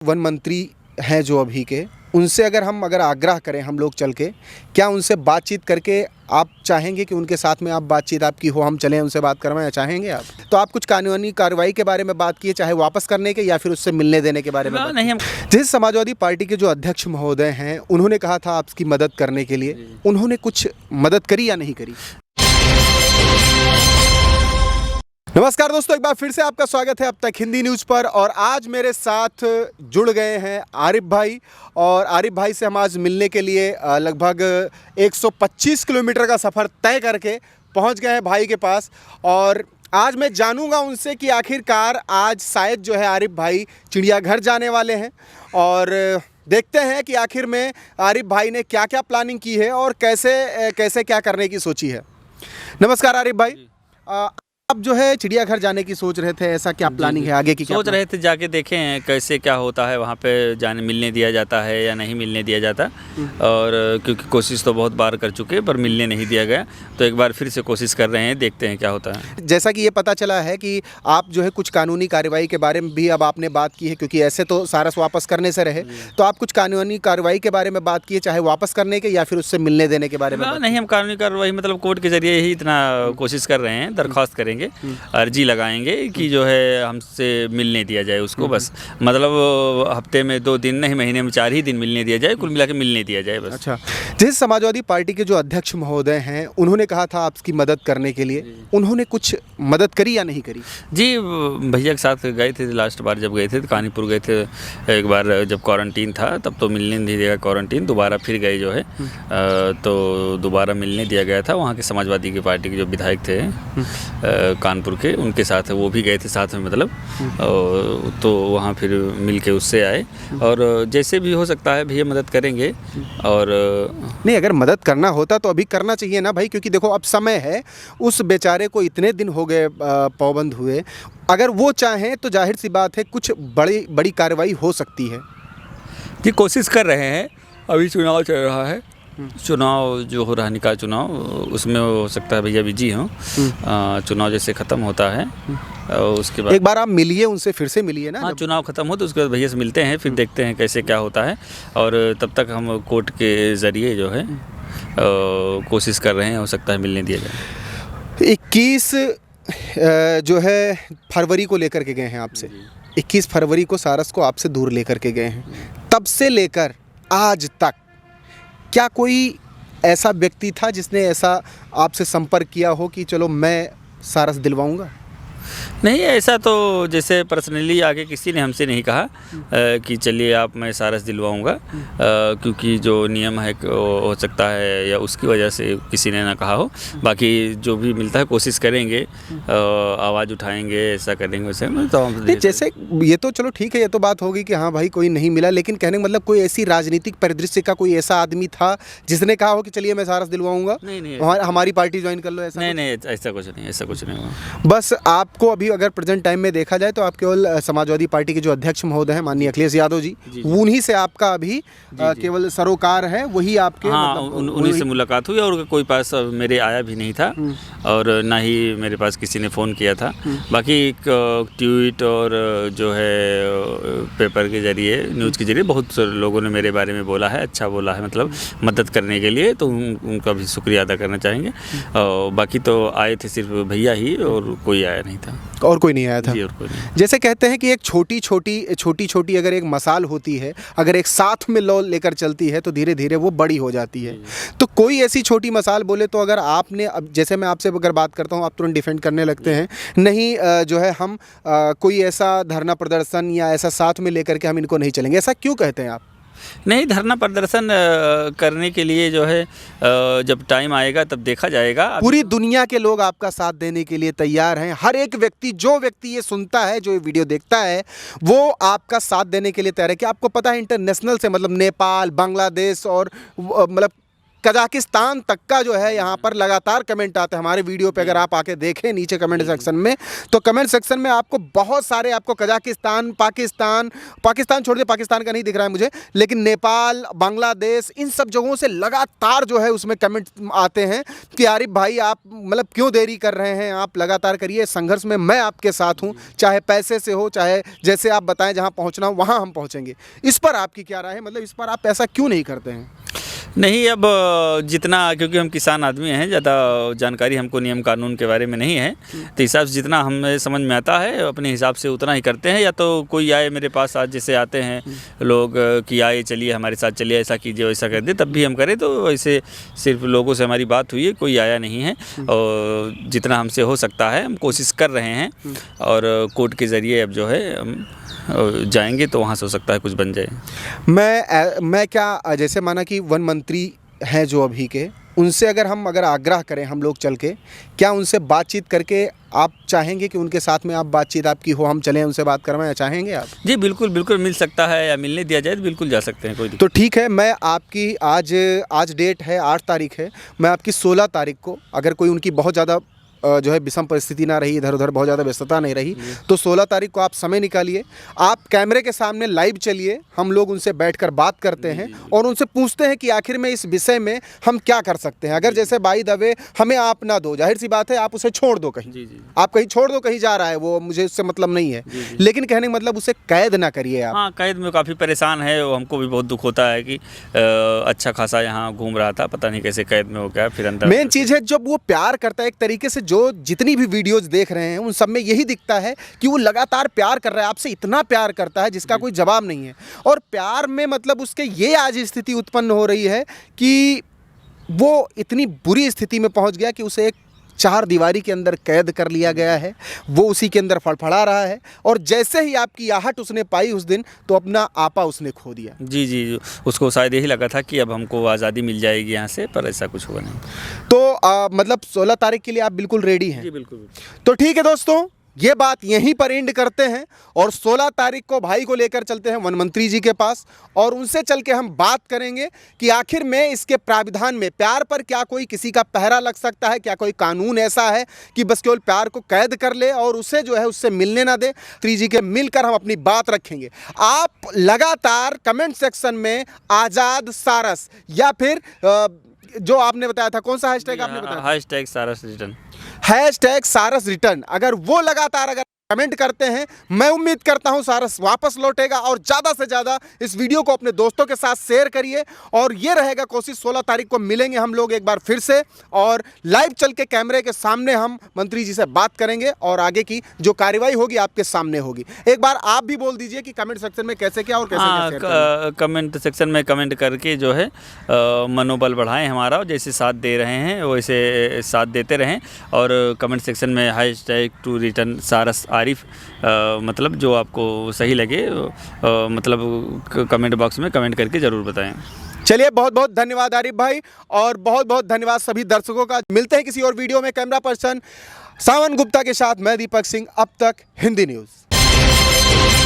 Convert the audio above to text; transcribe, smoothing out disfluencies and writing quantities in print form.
One मंत्री हैं जो अभी के, उनसे अगर आग्रह करें हम लोग चल के, क्या उनसे बातचीत करके आप चाहेंगे कि उनके साथ में आप बातचीत आपकी हो, हम चलें उनसे बात करवाएं, चाहेंगे आप? तो आप कुछ कानूनी कार्रवाई के बारे में बात किए, चाहे वापस करने के या फिर उससे मिलने देने के बारे में बात नहीं हम जैसे समाजवादी पार्टी के जो अध्यक्ष महोदय हैं, उन्होंने कहा था आपकी मदद करने के लिए, उन्होंने कुछ मदद करी या नहीं करी? नमस्कार दोस्तों, एक बार फिर से आपका स्वागत है अब तक हिंदी न्यूज़ पर। और आज मेरे साथ जुड़ गए हैं आरिफ भाई, और आरिफ भाई से हम आज मिलने के लिए लगभग 125 किलोमीटर का सफ़र तय करके पहुंच गए हैं भाई के पास। और आज मैं जानूंगा उनसे कि आखिरकार आज शायद जो है आरिफ भाई चिड़ियाघर जाने वाले हैं, और देखते हैं कि आखिर में आरिफ भाई ने क्या क्या प्लानिंग की है और कैसे कैसे क्या करने की सोची है। नमस्कार आरिफ भाई, आप जो है चिड़ियाघर जाने की सोच रहे थे, ऐसा क्या प्लानिंग है आगे की? सोच रहे थे जाके देखें कैसे क्या होता है वहाँ पे, जाने मिलने दिया जाता है या नहीं मिलने दिया जाता। और क्योंकि कोशिश तो बहुत बार कर चुके पर मिलने नहीं दिया गया, तो एक बार फिर से कोशिश कर रहे हैं, देखते हैं क्या होता है। जैसा कि ये पता चला है कि आप जो है कुछ कानूनी कार्रवाई के बारे में भी अब आपने बात की है, क्योंकि ऐसे तो सारस वापस करने से रहे, तो आप कुछ कानूनी कार्रवाई के बारे में बात की है, चाहे वापस करने के या फिर उससे मिलने देने के बारे में? नहीं, हम कानूनी कार्रवाई मतलब कोर्ट के जरिए ही इतना कोशिश कर रहे हैं, दरख्वास्त करेंगे, अर्जी लगाएंगे कि जो है हमसे मिलने दिया जाए उसको। बस मतलब हफ्ते में 2 दिन नहीं, महीने में 4 ही दिन मिलने दिया जाए, कुल मिला के मिलने दिया जाए बस। अच्छा, जैसे समाजवादी पार्टी के जो अध्यक्ष महोदय हैं, उन्होंने कहा था आपकी मदद करने के लिए, उन्होंने कुछ मदद करी या नहीं करी? जी, भैया के साथ गए थे लास्ट बार जब गए थे तो कानीपुर गए थे एक बार, जब क्वारंटीन था तब तो मिलने नहीं दिया क्वारंटीन, दोबारा फिर गए जो है तो दोबारा मिलने दिया गया था। वहाँ के समाजवादी की पार्टी के जो विधायक थे कानपुर के, उनके साथ वो भी गए थे साथ में, मतलब तो वहाँ फिर मिल के उससे आए। और जैसे भी हो सकता है भैया मदद करेंगे। और नहीं, अगर मदद करना होता तो अभी करना चाहिए ना भाई, क्योंकि देखो अब समय है, उस बेचारे को इतने दिन हो गए पाबंद हुए, अगर वो चाहें तो जाहिर सी बात है कुछ बड़ी कार्रवाई हो सकती है। जी, कोशिश कर रहे हैं, अभी चुनाव चल रहा है, चुनाव जो हो रहा निकाय चुनाव, उसमें हो सकता है भैया बिजी हों। चुनाव जैसे ख़त्म होता है उसके बाद एक बार आप मिलिए उनसे, फिर से मिलिए ना। हाँ, चुनाव ख़त्म हो तो उसके बाद भैया से मिलते हैं, फिर देखते हैं कैसे क्या होता है। और तब तक हम कोर्ट के ज़रिए जो है कोशिश कर रहे हैं, हो सकता है मिलने दिया जाए। 21 जो है फरवरी को लेकर के गए हैं आपसे, 21 फरवरी को सारस को आपसे दूर लेकर के गए हैं, तब से लेकर आज तक क्या कोई ऐसा व्यक्ति था जिसने ऐसा आपसे संपर्क किया हो कि चलो मैं सारस दिलवाऊंगा? नहीं, ऐसा तो जैसे पर्सनली आके किसी ने हमसे नहीं कहा कि चलिए आप, मैं सारस दिलवाऊंगा, क्योंकि जो नियम है हो सकता है या उसकी वजह से किसी ने ना कहा हो। बाकी जो भी मिलता है कोशिश करेंगे, आवाज़ उठाएंगे, ऐसा करेंगे वैसे तो जैसे ये तो चलो ठीक है, ये तो बात होगी कि हाँ भाई कोई नहीं मिला, लेकिन कहने का मतलब कोई ऐसी राजनीतिक परिदृश्य का कोई ऐसा आदमी था जिसने कहा हो कि चलिए मैं सारस दिलवाऊंगा, नहीं, हमारी पार्टी ज्वाइन कर लो, ऐसा? नहीं, ऐसा कुछ नहीं हुआ। बस आपको अभी अगर प्रेजेंट टाइम में देखा जाए तो आप केवल समाजवादी पार्टी के जो अध्यक्ष महोदय हैं माननीय अखिलेश यादव जी, उन्हीं से आपका अभी केवल सरोकार है, वही आपके? हाँ, मतलब उन्हीं से मुलाकात हुई, और कोई पास मेरे आया भी नहीं था, और ना ही मेरे पास किसी ने फ़ोन किया था। बाकी ट्वीट और जो है पेपर के जरिए, न्यूज़ के जरिए बहुत लोगों ने मेरे बारे में बोला है, अच्छा बोला है, मतलब मदद करने के लिए, तो उनका भी शुक्रिया अदा करना चाहेंगे। बाकी तो आए थे सिर्फ भैया ही, और कोई आया नहीं था। और कोई नहीं आया था? जी, और कोई नहीं। जैसे कहते हैं कि एक छोटी छोटी अगर एक मसाल होती है, अगर एक साथ में लौ लेकर चलती है तो धीरे धीरे वो बड़ी हो जाती है। तो कोई ऐसी छोटी मसाल बोले तो, अगर आपने, अब जैसे मैं आपसे अगर बात करता हूँ आप तुरंत डिफेंड करने लगते हैं, नहीं जो है हम कोई ऐसा धरना प्रदर्शन या ऐसा साथ में लेकर के हम इनको नहीं चलेंगे, ऐसा क्यों कहते हैं आप? नहीं, धरना प्रदर्शन करने के लिए जो है जब टाइम आएगा तब देखा जाएगा। पूरी दुनिया के लोग आपका साथ देने के लिए तैयार हैं। हर एक व्यक्ति, जो व्यक्ति ये सुनता है, जो ये वीडियो देखता है, वो आपका साथ देने के लिए तैयार है। कि आपको पता है इंटरनेशनल से, मतलब नेपाल, बांग्लादेश और मतलब कजाकिस्तान तक का जो है यहाँ पर लगातार कमेंट आते हैं हमारे वीडियो पे। अगर आप आके देखें नीचे कमेंट सेक्शन में, तो कमेंट सेक्शन में आपको बहुत सारे, आपको कजाकिस्तान, पाकिस्तान छोड़ दे, पाकिस्तान का नहीं दिख रहा है मुझे, लेकिन नेपाल, बांग्लादेश, इन सब जगहों से लगातार जो है उसमें कमेंट आते हैं कि आरिफ भाई आप मतलब क्यों देरी कर रहे हैं, आप लगातार करिए, संघर्ष में मैं आपके साथ हूँ, चाहे पैसे से हो, चाहे जैसे आप बताएं जहाँ पहुँचना हो वहाँ हम पहुँचेंगे। इस पर आपकी क्या राय है, मतलब इस पर आप ऐसा क्यों नहीं करते हैं? नहीं, अब जितना, क्योंकि हम किसान आदमी हैं, ज़्यादा जानकारी हमको नियम कानून के बारे में नहीं है, तो हिसाब से जितना हमें समझ में आता है अपने हिसाब से उतना ही करते हैं। या तो कोई आए मेरे पास, आज जैसे आते हैं लोग कि आए चलिए हमारे साथ चलिए, ऐसा कीजिए वैसा कर दे, तब भी हम करें। तो वैसे सिर्फ लोगों से हमारी बात हुई है, कोई आया नहीं है। और जितना हमसे हो सकता है हम कोशिश कर रहे हैं, और कोर्ट के ज़रिए अब जो है हम जाएंगे, तो वहाँ से हो सकता है कुछ बन जाए। मैं क्या, जैसे माना कि वन मंत्री हैं जो अभी के, उनसे अगर आग्रह करें हम लोग चल के, क्या उनसे बातचीत करके आप चाहेंगे कि उनके साथ में आप बातचीत आपकी हो, हम चलें उनसे बात करवाएं, चाहेंगे आप? जी बिल्कुल बिल्कुल, मिल सकता है या मिलने दिया जाए तो बिल्कुल जा सकते हैं, कोई दिक्कत। तो ठीक है, मैं आपकी आज डेट है 8 तारीख है, मैं आपकी 16 तारीख को, अगर कोई उनकी बहुत ज़्यादा जो है विषम परिस्थिति ना रही, इधर उधर बहुत ज़्यादा व्यस्तता नहीं रही, तो 16 तारीख को आप समय निकालिए, आप कैमरे के सामने लाइव चलिए, हम लोग उनसे बैठकर बात करते हैं और उनसे पूछते हैं कि आखिर में इस विषय में हम क्या कर सकते हैं। अगर जैसे बाई द वे हमें आप ना दो, जाहिर सी बात है आप उसे छोड़ दो कहीं, आप कहीं छोड़ दो, कहीं जा रहा है वो, मुझे उससे मतलब नहीं है, लेकिन कहने का मतलब उसे कैद ना करिए आप। हाँ, कैद में काफ़ी परेशान है वो, हमको भी बहुत दुख होता है कि अच्छा खासा यहाँ घूम रहा था, पता नहीं कैसे कैद में हो गया, फिर अंदर। मेन चीज़ है जब वो प्यार करता है एक तरीके से, जो जितनी भी वीडियोस देख रहे हैं उन सब में यही दिखता है कि वो लगातार प्यार कर रहा है आपसे, इतना प्यार करता है जिसका कोई जवाब नहीं है। और प्यार में मतलब उसके ये आज स्थिति उत्पन्न हो रही है कि वो इतनी बुरी स्थिति में पहुंच गया कि उसे एक 4 दीवारी के अंदर कैद कर लिया गया है, वो उसी के अंदर फड़फड़ा रहा है। और जैसे ही आपकी आहट उसने पाई उस दिन, तो अपना आपा उसने खो दिया। जी, उसको शायद यही लगा था कि अब हमको आज़ादी मिल जाएगी यहाँ से, पर ऐसा कुछ हुआ नहीं। तो मतलब 16 तारीख के लिए आप बिल्कुल रेडी हैं? जी बिल्कुल। तो ठीक है दोस्तों, ये बात यहीं पर एंड करते हैं और 16 तारीख को भाई को लेकर चलते हैं वन मंत्री जी के पास, और उनसे चल के हम बात करेंगे कि आखिर में इसके प्राविधान में प्यार पर क्या कोई किसी का पहरा लग सकता है, क्या कोई कानून ऐसा है कि बस केवल प्यार को कैद कर ले और उसे जो है उससे मिलने ना दे। मंत्री जी के मिलकर हम अपनी बात रखेंगे। आप लगातार कमेंट सेक्शन में आज़ाद सारस या फिर जो आपने बताया था, कौन सा हैशटैग आपने बताया? हैशटैग सारस रिटर्न, हैशटैग सारस रिटर्न, अगर वो लगातार कमेंट करते हैं, मैं उम्मीद करता हूं सारस वापस लौटेगा। और ज़्यादा से ज़्यादा इस वीडियो को अपने दोस्तों के साथ शेयर करिए। और ये रहेगा कोशिश, 16 तारीख को मिलेंगे हम लोग एक बार फिर से, और लाइव चल के कैमरे के सामने हम मंत्री जी से बात करेंगे और आगे की जो कार्रवाई होगी आपके सामने होगी। एक बार आप भी बोल दीजिए कि कमेंट सेक्शन में कैसे क्या और कैसे क्या शेयर करें। कमेंट सेक्शन में कमेंट करके जो है मनोबल बढ़ाएं हमारा, और जैसे साथ दे रहे हैं वैसे साथ देते रहें। और कमेंट सेक्शन में हैशटैग टू रिटर्न सारस आरिफ, मतलब जो आपको सही लगे, मतलब कमेंट बॉक्स में कमेंट करके ज़रूर बताएं। चलिए, बहुत बहुत धन्यवाद आरिफ भाई, और बहुत बहुत धन्यवाद सभी दर्शकों का। मिलते हैं किसी और वीडियो में। कैमरा पर्सन सावन गुप्ता के साथ मैं दीपक सिंह, अब तक हिंदी न्यूज़।